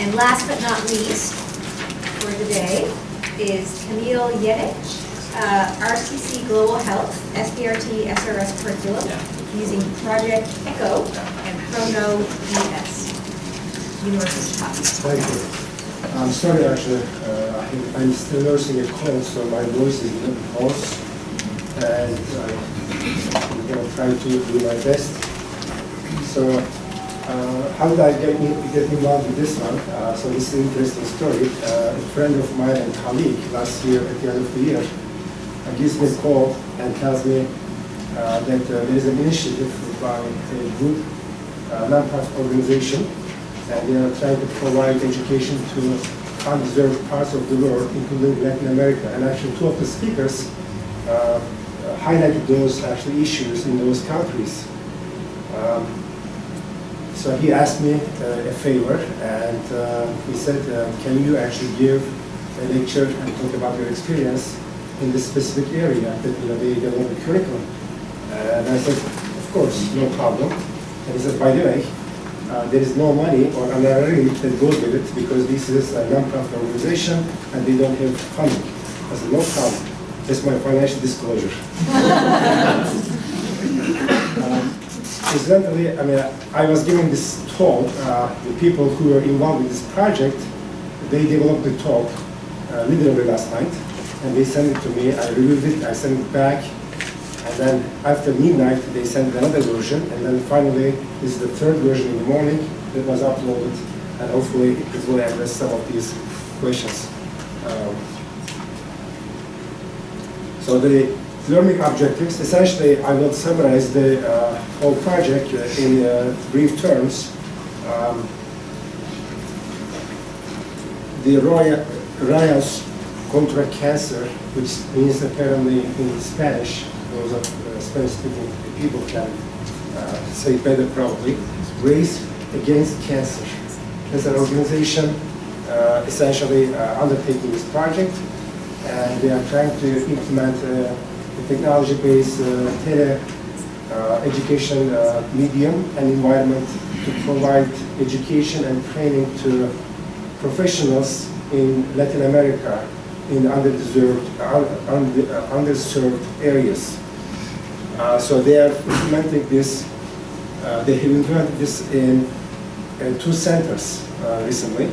And last but not least, for today, is Kamil Yenice, RCC Global Health, SBRT, SRS curriculum, using Project ECHO and ProKnow ES, University of Chicago. Thank you. I'm sorry, actually, I'm still nursing a cold, so my voice is a little hoarse, and I'm going to try to do my best. So, how did I get involved with this one? So this is an interesting story. A friend of mine and colleague last year at the end of the year gives me a call and tells me that there is an initiative by a group, non-profit organization, and they are trying to provide education to undeserved parts of the world, including Latin America. And actually, two of the speakers highlighted those actually issues in those countries. So he asked me a favor, and he said, can you actually give a lecture and talk about your experience in this specific area that they develop a curriculum? And I said, of course, no problem. And he said, by the way, there is no money or honorary that goes with it because this is a non-profit organization and they don't have funding. I said, no problem. That's my financial disclosure. Incidentally, I mean, I was giving this talk. The people who were involved with this project, they developed the talk literally last night, and they sent it to me. I reviewed it, I sent it back, and then after midnight, they sent another version, and then finally, this is the third version in the morning that was uploaded, and hopefully it will address some of these questions. So the learning objectives, essentially, I will summarize the whole project in brief terms. The Rayos contra cancer, which means apparently in Spanish, those of Spanish-speaking people can say better probably, Race Against Cancer. There's an organization essentially undertaking this project, and they are trying to implement a technology-based education medium and environment to provide education and training to professionals in Latin America in underserved areas. So they are implementing this. They have implemented this in 2 centers recently,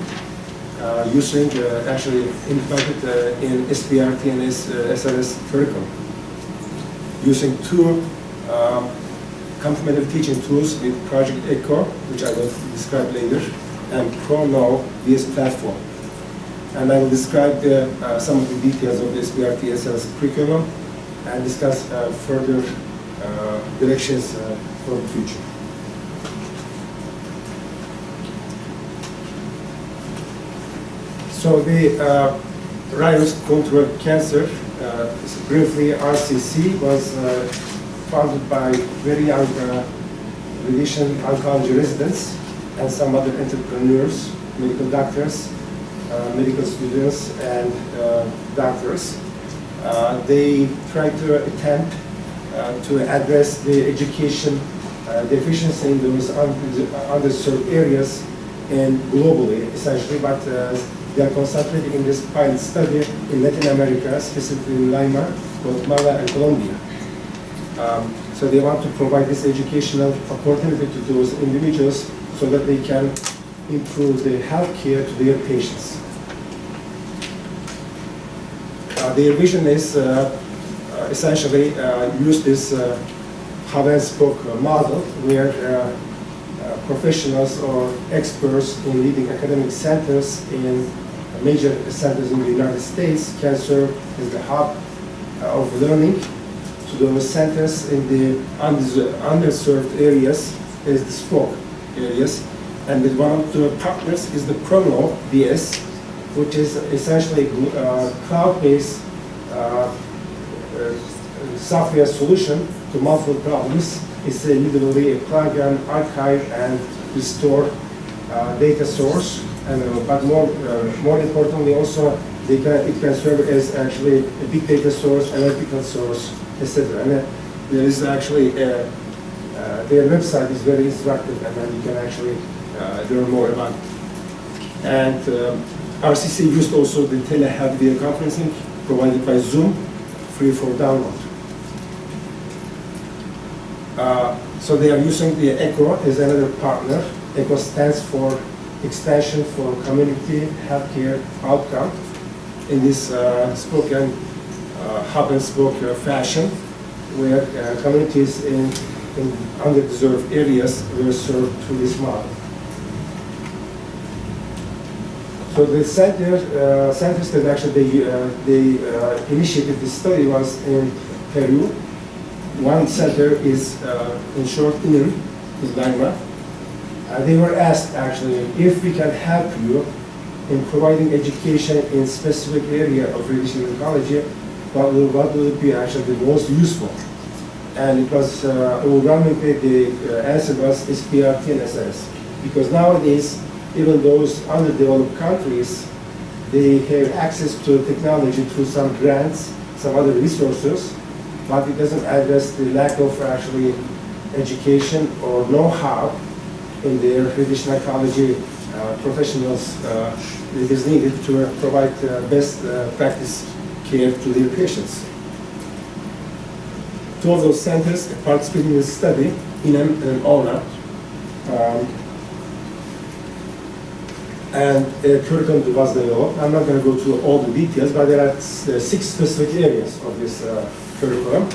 using actually implemented in SBRT and SRS curriculum, using 2 complementary teaching tools with Project ECHO, which I will describe later, and ProKnow DS platform. And I will describe some of the details of the SBRT SRS curriculum and discuss further directions for the future. So the Rayos contra cancer, briefly RCC, was founded by very young radiation oncology residents and some other entrepreneurs, medical doctors, medical students, and doctors. They try to attempt to address the education deficiency in those underserved areas and globally, essentially, but they are concentrating in this pilot study in Latin America, specifically in Lima, Guatemala, and Colombia. So they want to provide this educational opportunity to those individuals so that they can improve the health care to their patients. Their vision is essentially use this hub and spoke model where professionals or experts in leading academic centers in major centers in the United States can serve as the hub of learning to those centers in the underserved areas as the spoke areas. And one of the partners is the ProKnow DS, which is essentially a cloud-based software solution to multiple problems. It's literally a program, archive, and restore data source. And but more importantly, also it can serve as actually a big data source, analytical source, etc. And there is actually their website is very instructive, and then you can actually learn more about it. And RCC used also the telehealth video conferencing provided by Zoom, free for download. So they are using the ECHO as another partner. ECHO stands for Extension for Community Healthcare Outcome in this spoken, hub and spoke fashion, where communities in underdeserved areas were served through this model. So the centers that actually they initiated this study was in Peru. One center is in short in Lima. They were asked actually if we can help you in providing education in specific area of radiation oncology, what will it be actually the most useful? And it was overwhelmingly the answer was SBRT and SRS, because nowadays even those underdeveloped countries, they have access to technology through some grants, some other resources, but it doesn't address the lack of actually education or know-how in their radiation oncology professionals that is needed to provide best practice care to their patients. Two of those centers participated in this study, INEM and ONA. And a curriculum was developed. I'm not going to go through all the details, but there are 6 specific areas of this curriculum,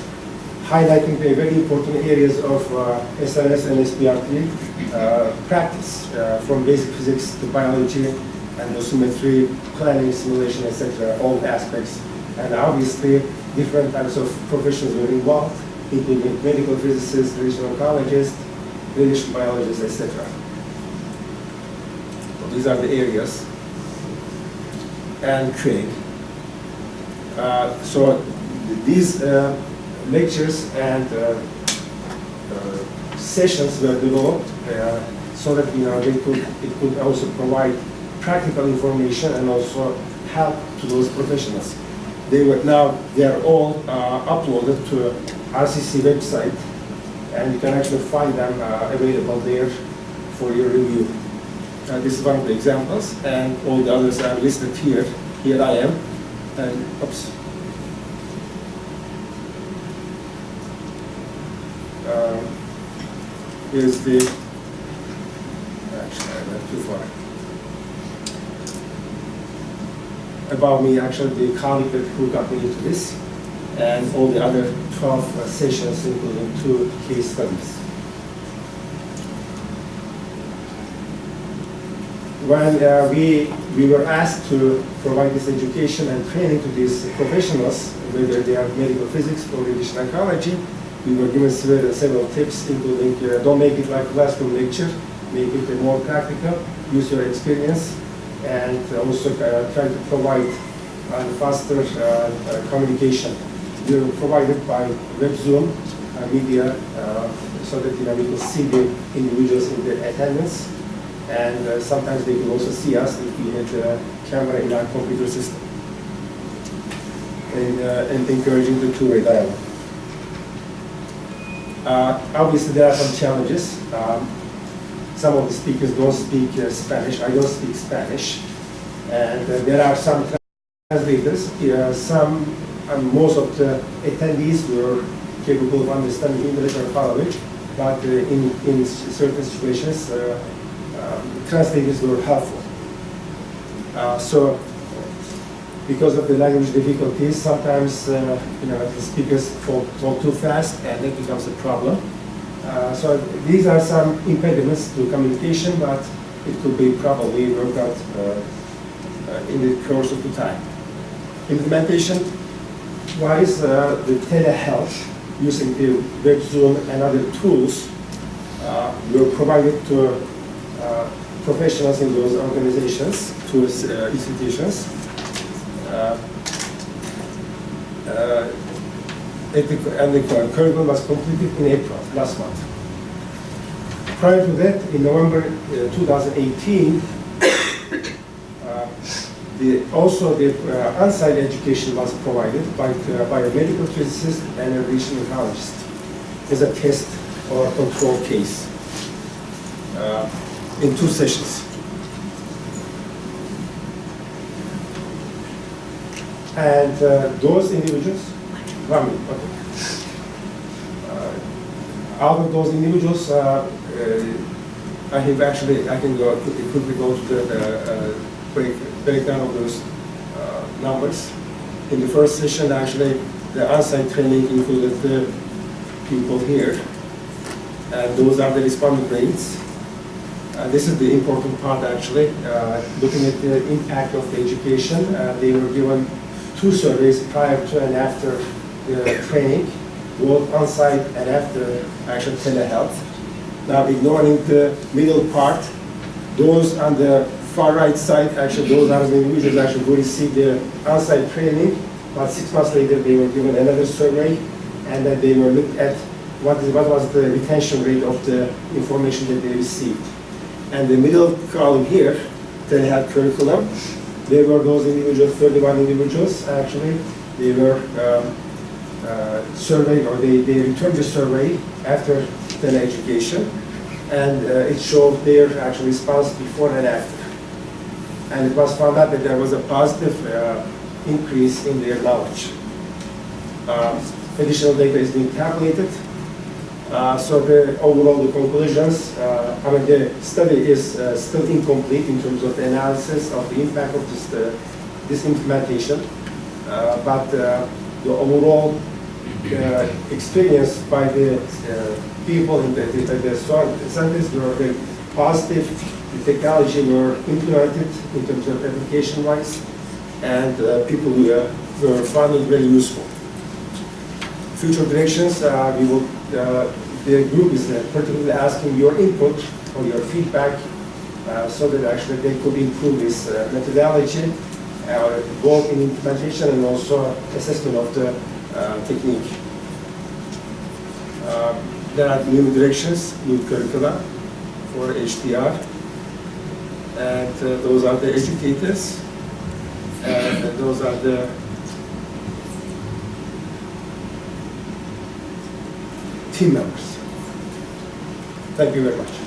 highlighting the very important areas of SRS and SBRT practice, from basic physics to biology and dosimetry, planning, simulation, etc., all aspects. And obviously, different types of professions were involved, including medical physicists, radiation oncologists, radiation biologists, etc. These are the areas. And trade. So these lectures and sessions were developed so that it could also provide practical information and also help to those professionals. They are all uploaded to RCC website, and you can actually find them available there for your review. This is one of the examples, and all the others are listed here. Here I am, and oops. Here's the, actually I went too far. About me, actually the colleague who got me into this, and all the other 12 sessions, including 2 case studies. When we were asked to provide this education and training to these professionals, whether they are medical physics or radiation oncology, we were given several tips, including don't make it like a classroom lecture, make it more practical, use your experience, and also try to provide faster communication. We were provided by web Zoom media so that we could see the individuals in their attendance. And sometimes they could also see us if we had a camera in our computer system, and encouraging the two-way dialogue. Obviously, there are some challenges. Some of the speakers don't speak Spanish. I don't speak Spanish, and there are some translators. Most of the attendees were capable of understanding English or following, but in certain situations, translators were helpful. So, because of the language difficulties, sometimes the speakers talk too fast, and that becomes a problem. So these are some impediments to communication, but it could be probably worked out in the course of the time. Implementation-wise, the telehealth using the web Zoom and other tools were provided to professionals in those organizations, to institutions. And the curriculum was completed in April, last month. Prior to that, in November 2018, also the on-site education was provided by a medical physicist and a radiation oncologist as a test or control case in 2 sessions. And those individuals, okay. Out of those individuals, I can quickly go to the breakdown of those numbers. In the first session, actually, the on-site training included the people here, and those are the respondent rates. This is the important part, actually. Looking at the impact of the education, they were given 2 surveys prior to and after the training, both on-site and after actual telehealth. Now, ignoring the middle part, those on the far right side, actually, those are the individuals actually who received the on-site training, but 6 months later, they were given another survey, and then they were looked at what was the retention rate of the information that they received. And the middle column here, telehealth curriculum, they were those individuals, 31 individuals, actually. They were surveyed, or they returned the survey after tele-education, and it showed their actual response before and after. And it was found out that there was a positive increase in their knowledge. Additional data is being calculated. So the overall the conclusions, the study is still incomplete in terms of the analysis of the impact of this implementation, but the overall experience by the people in the scientists were very positive. The technology were implemented in terms of application-wise, and people were finding it very useful. Future directions, the group is particularly asking your input or your feedback so that actually they could improve this methodology, both in implementation and also assessment of the technique. There are new directions, new curricula for HDR, and those are the educators, and those are the team members. Thank you very much.